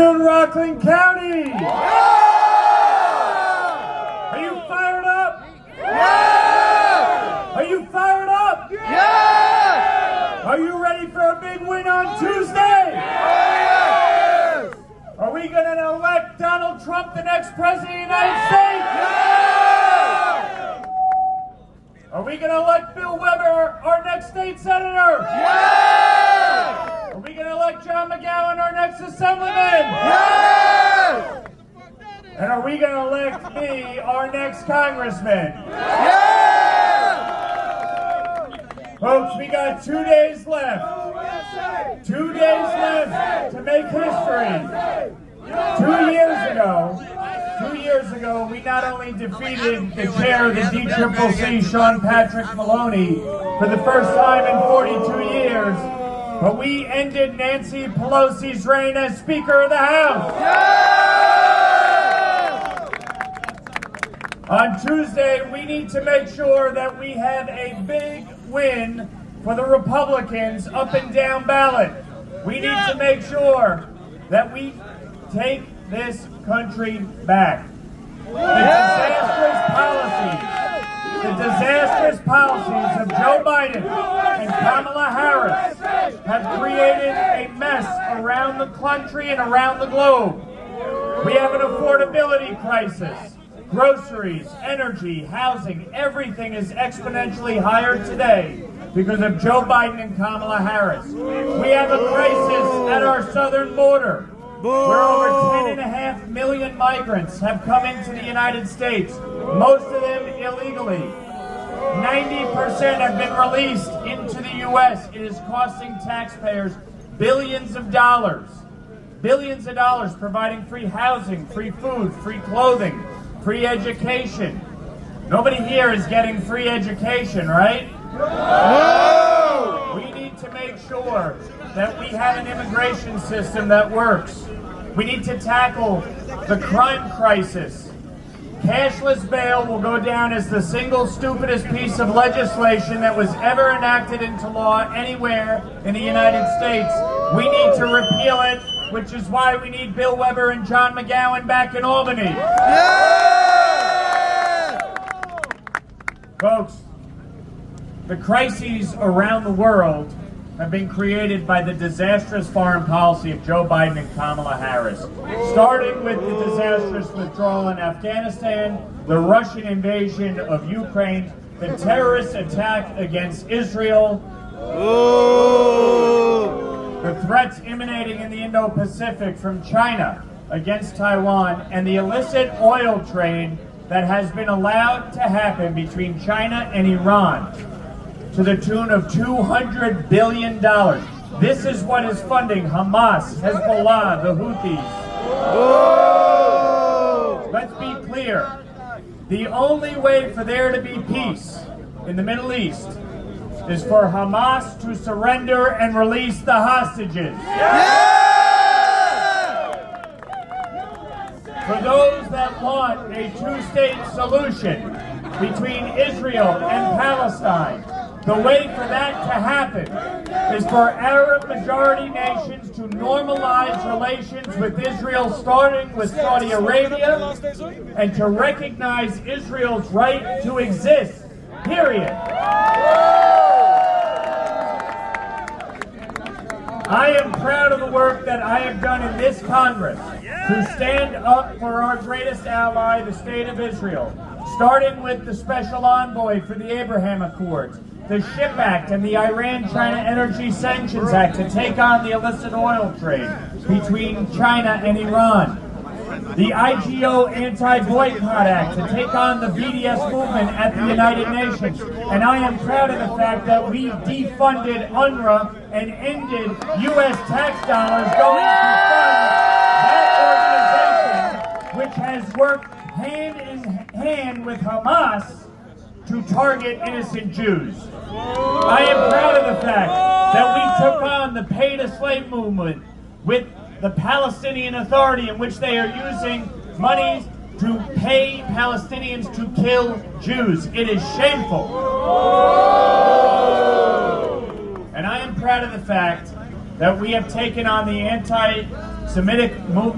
Rockland County! Yeah! Are you fired up? Yeah! Are you fired up? Yeah! Are you ready for a big win on Tuesday? Yes! Are we going to elect Donald Trump the next president of the United States? Yeah! Are we going to elect Bill Weber our next state senator? Yeah! Are we going to elect John McGowan our next assemblyman? Yeah! And are we going to elect me our next congressman? Yeah! Folks, we got 2 days left. 2 days left to make history. 2 years ago, we not only defeated the chair of the DCCC, Sean Patrick Maloney, for the first time in 42 years, but we ended Nancy Pelosi's reign as Speaker of the House. Yeah! On Tuesday, we need to make sure that we have a big win for the Republicans up and down ballot. We need to make sure that we take this country back. The disastrous policies of Joe Biden and Kamala Harris have created a mess around the country and around the globe. We have an affordability crisis. Groceries, energy, housing, everything is exponentially higher today because of Joe Biden and Kamala Harris. We have a crisis at our southern border, where over 10.5 million migrants have come into the United States, most of them illegally. 90% have been released into the U.S. It is costing taxpayers billions of dollars providing free housing, free food, free clothing, free education. Nobody here is getting free education, right? No! We need to make sure that we have an immigration system that works. We need to tackle the crime crisis. Cashless bail will go down as the single stupidest piece of legislation that was ever enacted into law anywhere in the United States. We need to repeal it, which is why we need Bill Weber and John McGowan back in Albany. Yeah! Folks, the crises around the world have been created by the disastrous foreign policy of Joe Biden and Kamala Harris. Starting with the disastrous withdrawal in Afghanistan, the Russian invasion of Ukraine, the terrorist attack against Israel, the threats emanating in the Indo-Pacific from China against Taiwan, and the illicit oil trade that has been allowed to happen between China and Iran, to the tune of $200 billion. This is what is funding Hamas, Hezbollah, the Houthis. Let's be clear. The only way for there to be peace in the Middle East is for Hamas to surrender and release the hostages. For those that want a two-state solution between Israel and Palestine, the way for that to happen is for Arab-majority nations to normalize relations with Israel, starting with Saudi Arabia, and to recognize Israel's right to exist, period. I am proud of the work that I have done in this Congress to stand up for our greatest ally, the State of Israel, starting with the Special Envoy for the Abraham Accords, the SHIP Act and the Iran-China Energy Sanctions Act to take on the illicit oil trade between China and Iran, the IGO Anti-Boycott Act to take on the BDS movement at the United Nations. And I am proud of the fact that we defunded UNRWA and ended U.S. tax dollars going to fund that organization, which has worked hand in hand with Hamas to target innocent Jews. I am proud of the fact that we took on the pay-to-slave movement with the Palestinian Authority, in which they are using monies to pay Palestinians to kill Jews. It is shameful. And I am proud of the fact that we have taken on the anti-Semitic movement